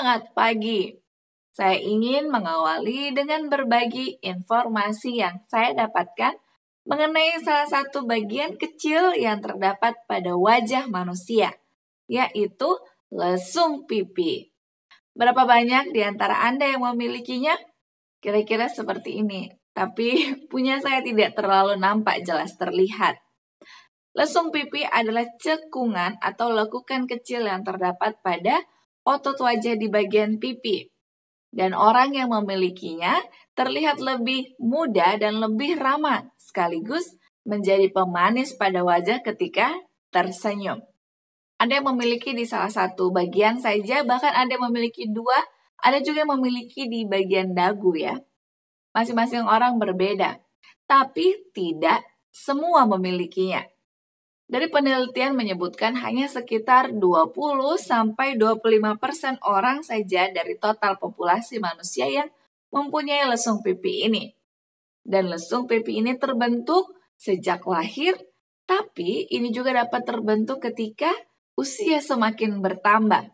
Semangat pagi! Saya ingin mengawali dengan berbagi informasi yang saya dapatkan mengenai salah satu bagian kecil yang terdapat pada wajah manusia, yaitu lesung pipi. Berapa banyak di antara Anda yang memilikinya? Kira-kira seperti ini, tapi punya saya tidak terlalu nampak jelas terlihat. Lesung pipi adalah cekungan atau lekukan kecil yang terdapat pada otot wajah di bagian pipi. Dan orang yang memilikinya terlihat lebih muda dan lebih ramah, sekaligus menjadi pemanis pada wajah ketika tersenyum. Ada yang memiliki di salah satu bagian saja, bahkan ada yang memiliki dua, ada juga yang memiliki di bagian dagu ya. Masing-masing orang berbeda, tapi tidak semua memilikinya. Dari penelitian menyebutkan hanya sekitar 20-25% orang saja dari total populasi manusia yang mempunyai lesung pipi ini. Dan lesung pipi ini terbentuk sejak lahir, tapi ini juga dapat terbentuk ketika usia semakin bertambah.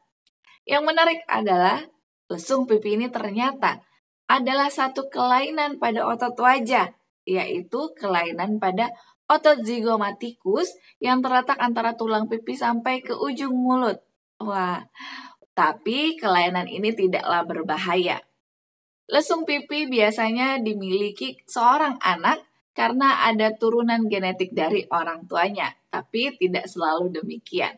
Yang menarik adalah lesung pipi ini ternyata adalah satu kelainan pada otot wajah, yaitu kelainan pada otot zygomatikus yang terletak antara tulang pipi sampai ke ujung mulut. Wah, tapi kelainan ini tidaklah berbahaya. Lesung pipi biasanya dimiliki seorang anak karena ada turunan genetik dari orang tuanya, tapi tidak selalu demikian.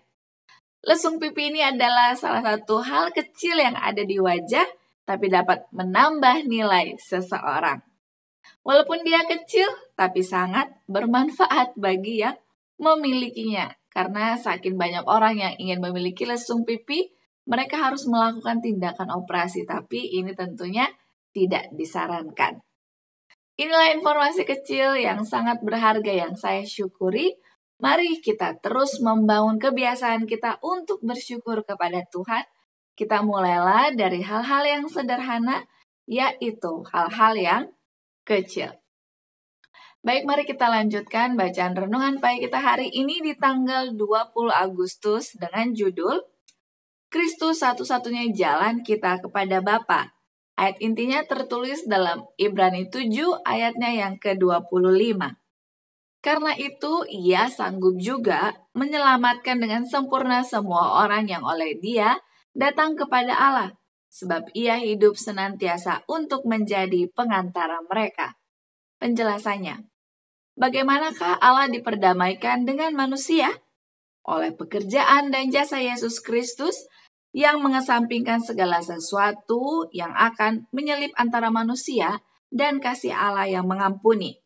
Lesung pipi ini adalah salah satu hal kecil yang ada di wajah, tapi dapat menambah nilai seseorang. Walaupun dia kecil, tapi sangat bermanfaat bagi yang memilikinya. Karena saking banyak orang yang ingin memiliki lesung pipi, mereka harus melakukan tindakan operasi, tapi ini tentunya tidak disarankan. Inilah informasi kecil yang sangat berharga yang saya syukuri. Mari kita terus membangun kebiasaan kita untuk bersyukur kepada Tuhan. Kita mulailah dari hal-hal yang sederhana, yaitu hal-hal yang kecil. Baik, mari kita lanjutkan bacaan renungan pagi kita hari ini di tanggal 20 Agustus dengan judul Kristus satu-satunya jalan kita kepada Bapa. Ayat intinya tertulis dalam Ibrani 7 ayatnya yang ke-25. Karena itu, ia sanggup juga menyelamatkan dengan sempurna semua orang yang oleh dia datang kepada Allah, sebab ia hidup senantiasa untuk menjadi pengantara mereka. Penjelasannya, bagaimanakah Allah diperdamaikan dengan manusia? Oleh pekerjaan dan jasa Yesus Kristus yang mengesampingkan segala sesuatu yang akan menyelip antara manusia dan kasih Allah yang mengampuni.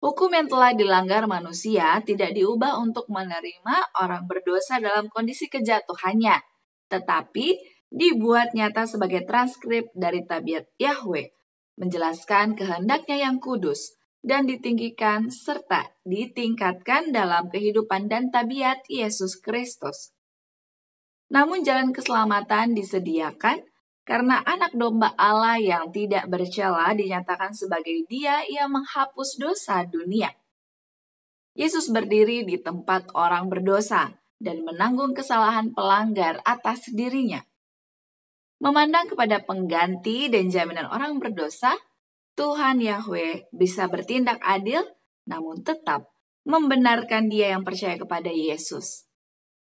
Hukum yang telah dilanggar manusia tidak diubah untuk menerima orang berdosa dalam kondisi kejatuhannya, tetapi dibuat nyata sebagai transkrip dari tabiat Yahweh, menjelaskan kehendaknya yang kudus, dan ditinggikan serta ditingkatkan dalam kehidupan dan tabiat Yesus Kristus. Namun jalan keselamatan disediakan karena anak domba Allah yang tidak bercela dinyatakan sebagai Dia yang menghapus dosa dunia. Yesus berdiri di tempat orang berdosa dan menanggung kesalahan pelanggar atas dirinya. Memandang kepada pengganti dan jaminan orang berdosa, Tuhan Yahweh bisa bertindak adil, namun tetap membenarkan dia yang percaya kepada Yesus.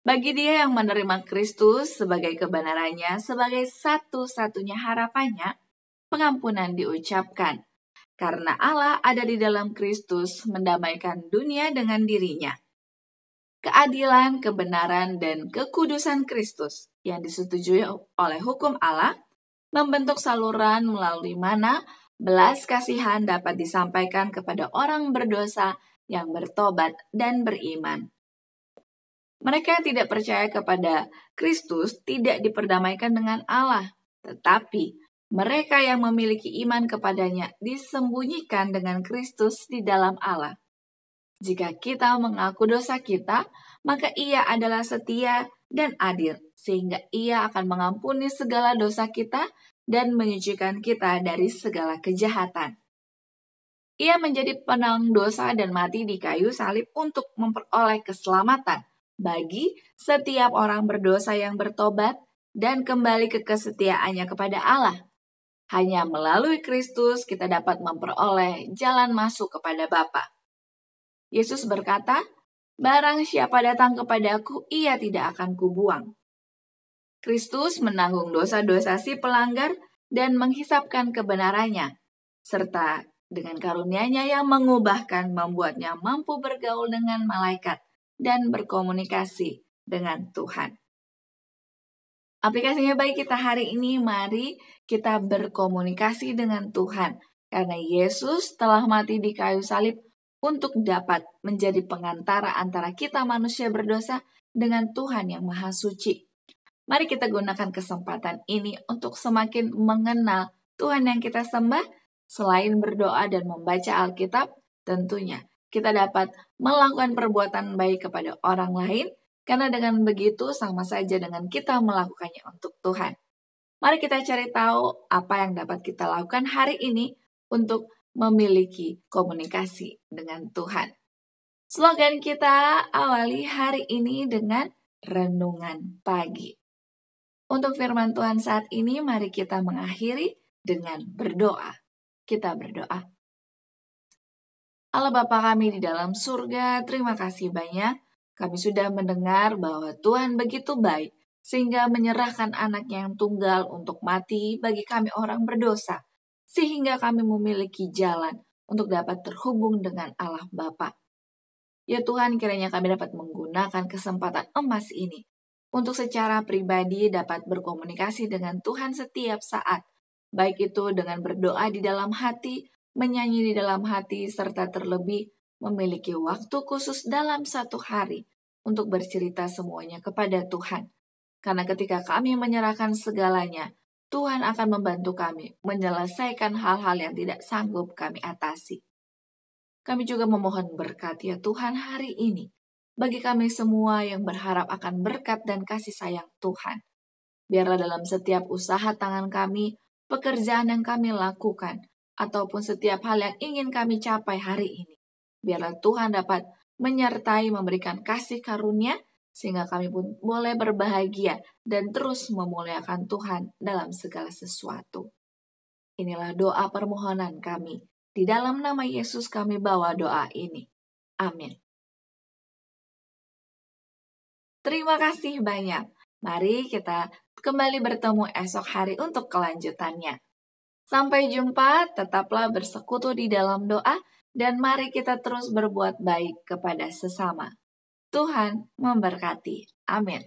Bagi dia yang menerima Kristus sebagai kebenarannya, sebagai satu-satunya harapannya, pengampunan diucapkan. Karena Allah ada di dalam Kristus mendamaikan dunia dengan dirinya. Keadilan, kebenaran, dan kekudusan Kristus yang disetujui oleh hukum Allah membentuk saluran melalui mana belas kasihan dapat disampaikan kepada orang berdosa yang bertobat dan beriman. Mereka yang tidak percaya kepada Kristus tidak diperdamaikan dengan Allah, tetapi mereka yang memiliki iman kepadanya disembunyikan dengan Kristus di dalam Allah. Jika kita mengaku dosa kita, maka Ia adalah setia dan adil, sehingga Ia akan mengampuni segala dosa kita dan menyucikan kita dari segala kejahatan. Ia menjadi penanggung dosa dan mati di kayu salib untuk memperoleh keselamatan bagi setiap orang berdosa yang bertobat dan kembali ke kesetiaannya kepada Allah. Hanya melalui Kristus kita dapat memperoleh jalan masuk kepada Bapa. Yesus berkata, "Barang siapa datang kepadaku, ia tidak akan kubuang." Kristus menanggung dosa-dosa si pelanggar dan menghisapkan kebenarannya, serta dengan karunia-Nya yang mengubahkan membuatnya mampu bergaul dengan malaikat dan berkomunikasi dengan Tuhan. Aplikasinya baik kita hari ini, mari kita berkomunikasi dengan Tuhan, karena Yesus telah mati di kayu salib untuk dapat menjadi pengantara antara kita manusia berdosa dengan Tuhan yang Maha Suci. Mari kita gunakan kesempatan ini untuk semakin mengenal Tuhan yang kita sembah. Selain berdoa dan membaca Alkitab, tentunya kita dapat melakukan perbuatan baik kepada orang lain, karena dengan begitu sama saja dengan kita melakukannya untuk Tuhan. Mari kita cari tahu apa yang dapat kita lakukan hari ini untuk memiliki komunikasi dengan Tuhan. Slogan kita awali hari ini dengan renungan pagi. Untuk firman Tuhan saat ini, mari kita mengakhiri dengan berdoa. Kita berdoa. Allah Bapa kami di dalam surga, terima kasih banyak. Kami sudah mendengar bahwa Tuhan begitu baik, sehingga menyerahkan anaknya yang tunggal untuk mati bagi kami orang berdosa, sehingga kami memiliki jalan untuk dapat terhubung dengan Allah Bapa. Ya Tuhan, kiranya kami dapat menggunakan kesempatan emas ini untuk secara pribadi dapat berkomunikasi dengan Tuhan setiap saat, baik itu dengan berdoa di dalam hati, menyanyi di dalam hati, serta terlebih memiliki waktu khusus dalam satu hari untuk bercerita semuanya kepada Tuhan. Karena ketika kami menyerahkan segalanya, Tuhan akan membantu kami menyelesaikan hal-hal yang tidak sanggup kami atasi. Kami juga memohon berkat ya Tuhan hari ini, bagi kami semua yang berharap akan berkat dan kasih sayang Tuhan. Biarlah dalam setiap usaha tangan kami, pekerjaan yang kami lakukan, ataupun setiap hal yang ingin kami capai hari ini, biarlah Tuhan dapat menyertai memberikan kasih karunia, sehingga kami pun boleh berbahagia dan terus memuliakan Tuhan dalam segala sesuatu. Inilah doa permohonan kami. Di dalam nama Yesus kami bawa doa ini. Amin. Terima kasih banyak. Mari kita kembali bertemu esok hari untuk kelanjutannya. Sampai jumpa, tetaplah bersekutu di dalam doa, dan mari kita terus berbuat baik kepada sesama. Tuhan memberkati. Amin.